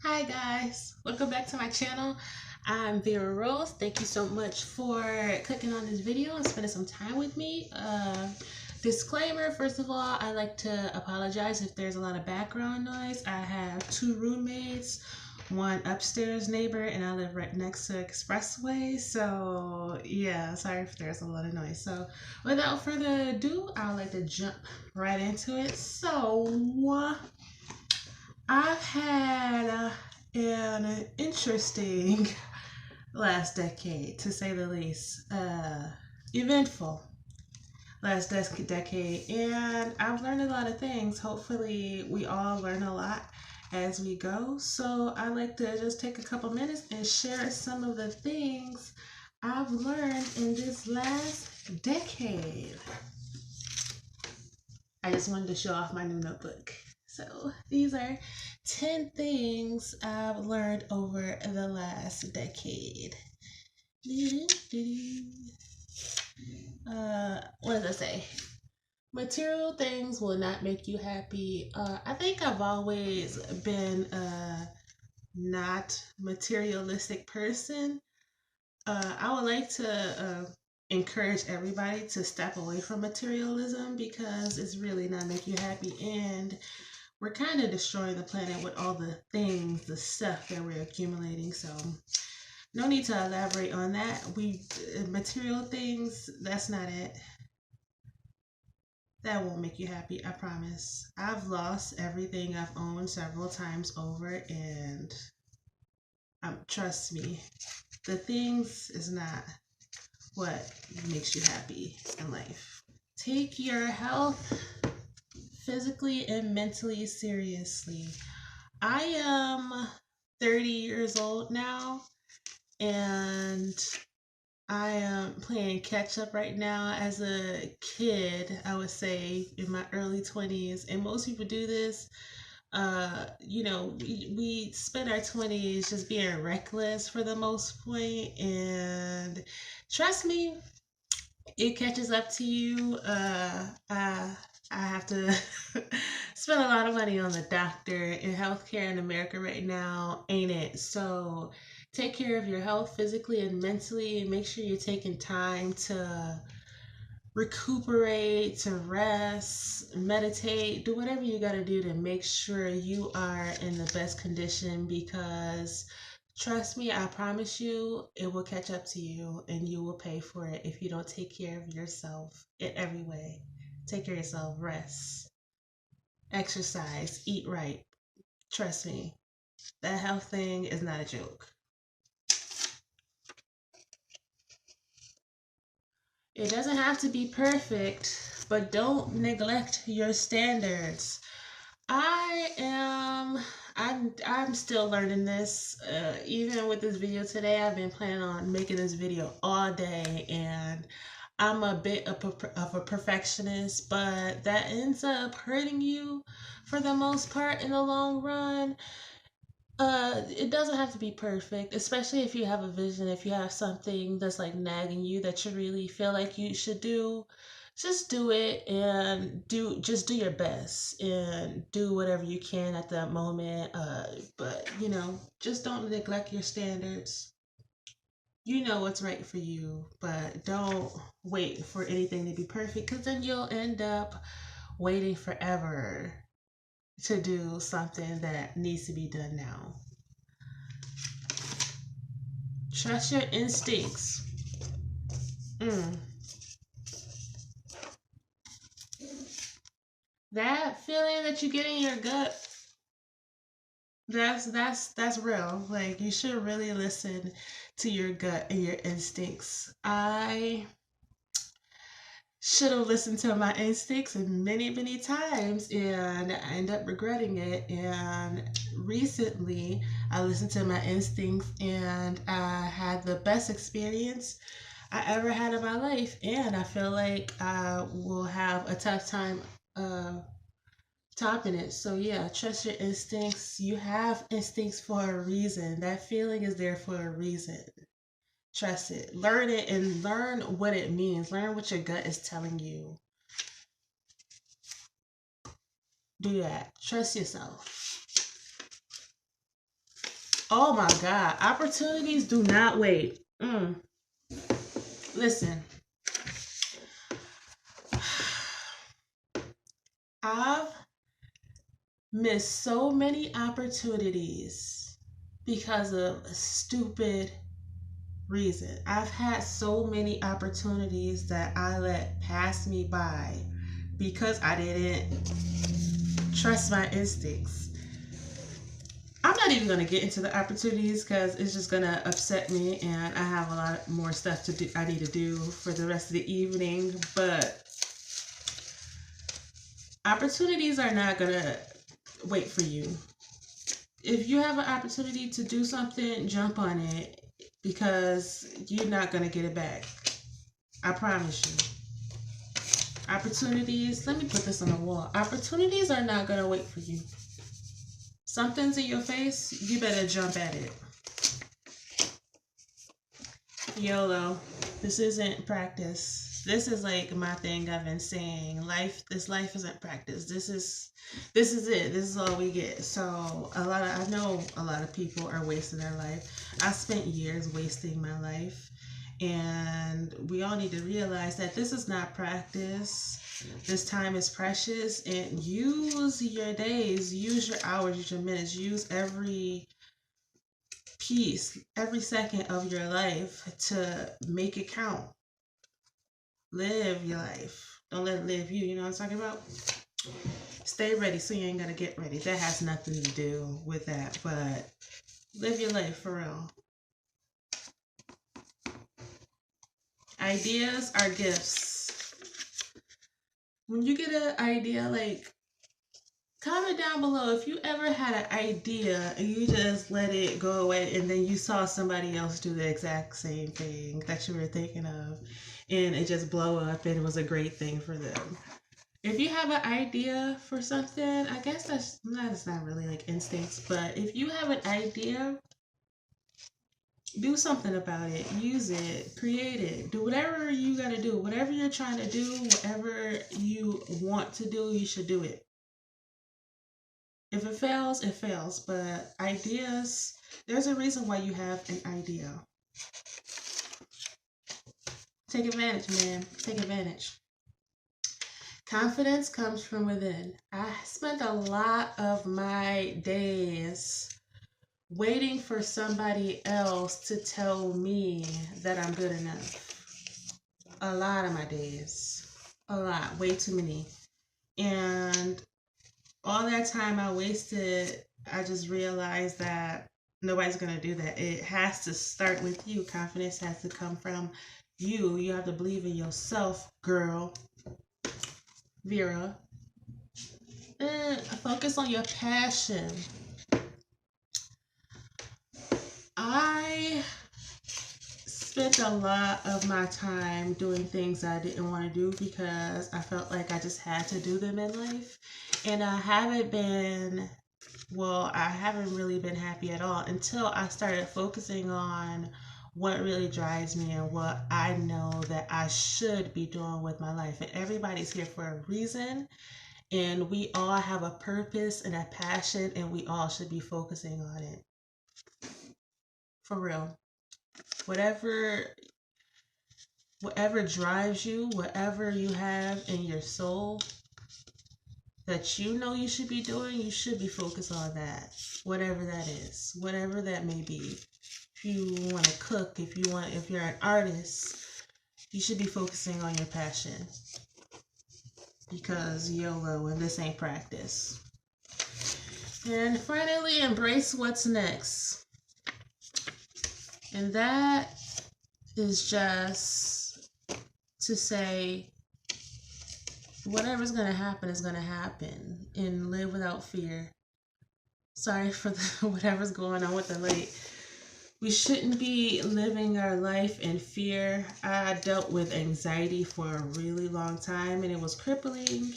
Hi guys, welcome back to my channel. I'm Vera Rose. Thank you so much for clicking on this video and spending some time with me. Disclaimer, first of all, I like to apologize if there's a lot of background noise. I have two roommates, one upstairs neighbor, and I live right next to expressway. So yeah, sorry if there's a lot of noise. So without further ado, I'd like to jump right into it. I've had an interesting last decade, to say the least. Eventful decade, and I've learned a lot of things. Hopefully, we all learn a lot as we go. So, I like to just take a couple minutes and share some of the things I've learned in this last decade. I just wanted to show off my new notebook. So these are 10 things I've learned over the last decade. What does it say? Material things will not make you happy. I think I've always been a not materialistic person. I would like to encourage everybody to step away from materialism because it's really not make you happy, and we're kind of destroying the planet with all the things, the stuff that we're accumulating. So no need to elaborate on that. We material things, that's not it. That won't make you happy, I promise. I've lost everything I've owned several times over, and trust me, the things is not what makes you happy in life. Take your health physically and mentally seriously. I am 30 years old now, and I am playing catch up right now. As a kid, I would say in my early 20s, and most people do this. We spend our 20s just being reckless for the most point, and trust me, it catches up to you. I have to spend a lot of money on the doctor, and healthcare in America right now, ain't it? So take care of your health physically and mentally, and make sure you're taking time to recuperate, to rest, meditate, do whatever you got to do to make sure you are in the best condition, because trust me, I promise you, it will catch up to you and you will pay for it if you don't take care of yourself in every way. Take care of yourself, rest, exercise, eat right. Trust me, that health thing is not a joke. It doesn't have to be perfect, but don't neglect your standards. I am I'm still learning this. Even with this video today, I've been planning on making this video all day, and I'm a bit of a perfectionist, but that ends up hurting you for the most part in the long run. It doesn't have to be perfect, especially if you have a vision, if you have something that's like nagging you that you really feel like you should do. Just do it, and do your best and do whatever you can at that moment. But just don't neglect your standards. You know what's right for you, but don't wait for anything to be perfect, because then you'll end up waiting forever to do something that needs to be done now. Trust your instincts. Mm. That feeling that you get in your gut, that's real. Like, you should really listen to your gut and your instincts. I should have listened to my instincts many, many times, and I end up regretting it. And recently, I listened to my instincts, and I had the best experience I ever had in my life. And I feel like I will have a tough time uh, topping it. So yeah, trust your instincts. You have instincts for a reason. That feeling is there for a reason. Trust it. Learn it and learn what it means. Learn what your gut is telling you. Do that. Trust yourself. Oh my God. Opportunities do not wait. Listen, I've missed so many opportunities because of a stupid reason. I've had so many opportunities that I let pass me by because I didn't trust my instincts. I'm not even going to get into the opportunities because it's just going to upset me, and I have a lot more stuff to do. I need to do for the rest of the evening. But opportunities are not going to wait for you. If you have an opportunity to do something, jump on it because you're not going to get it back. I promise you. Opportunities, let me put this on the wall. Opportunities are not going to wait for you. Something's in your face, you better jump at it. YOLO. This isn't practice. This is like my thing I've been saying. This life isn't practice. This is it. This is all we get. So I know a lot of people are wasting their life. I spent years wasting my life. And we all need to realize that this is not practice. This time is precious, and use your days, use your hours, use your minutes, use every piece, every second of your life to make it count. Live your life. Don't let it live you. You know what I'm talking about? Stay ready so you ain't gotta get ready. That has nothing to do with that, but live your life for real. Ideas are gifts. When you get an idea, like, comment down below if you ever had an idea and you just let it go away and then you saw somebody else do the exact same thing that you were thinking of and it just blow up and it was a great thing for them. If you have an idea for something, I guess that's not really like instincts, but if you have an idea, do something about it. Use it. Create it. Do whatever you gotta do. Whatever you're trying to do, whatever you want to do, you should do it. If it fails, it fails. But ideas, there's a reason why you have an idea. Take advantage, man. Take advantage. Confidence comes from within. I spent a lot of my days waiting for somebody else to tell me that I'm good enough. A lot of my days. A lot. Way too many. And all that time I wasted, I just realized that nobody's going to do that. It has to start with you. Confidence has to come from you. You have to believe in yourself, girl. Vera. Focus on your passion. I spent a lot of my time doing things I didn't want to do because I felt like I just had to do them in life. And I haven't really been happy at all until I started focusing on what really drives me and what I know that I should be doing with my life. And everybody's here for a reason. And we all have a purpose and a passion, and we all should be focusing on it. For real. Whatever drives you, whatever you have in your soul that you know you should be doing, you should be focused on that. Whatever that is, whatever that may be. If you want to cook, if you're an artist, you should be focusing on your passion. Because YOLO, and this ain't practice. And finally, embrace what's next. And that is just to say, whatever's going to happen is going to happen, and live without fear. Sorry for whatever's going on with the light. We shouldn't be living our life in fear. I dealt with anxiety for a really long time, and it was crippling.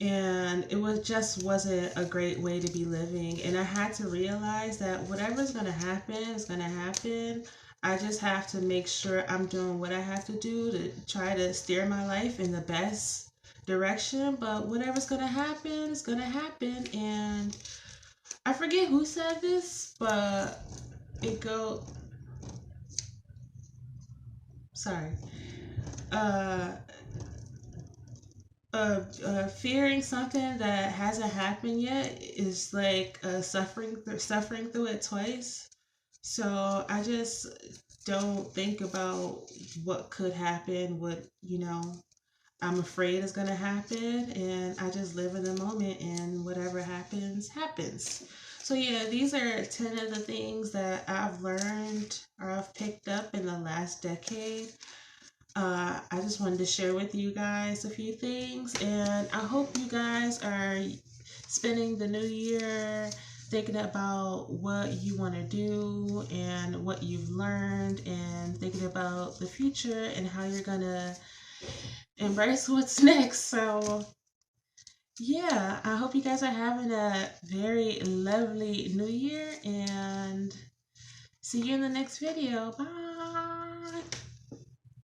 And it wasn't a great way to be living. And I had to realize that whatever's going to happen is going to happen. I just have to make sure I'm doing what I have to do to try to steer my life in the best direction. But whatever's going to happen is going to happen. And I forget forget who said this, but it go. Sorry. Uh, Fearing something that hasn't happened yet is like suffering through it twice. So I just don't think about what could happen, what I'm afraid is gonna happen, and I just live in the moment, and whatever happens, happens. So yeah, these are 10 of the things that I've learned or I've picked up in the last decade. I just wanted to share with you guys a few things, and I hope you guys are spending the new year thinking about what you want to do and what you've learned, and thinking about the future and how you're gonna embrace what's next. So, yeah, I hope you guys are having a very lovely new year, and see you in the next video. Bye.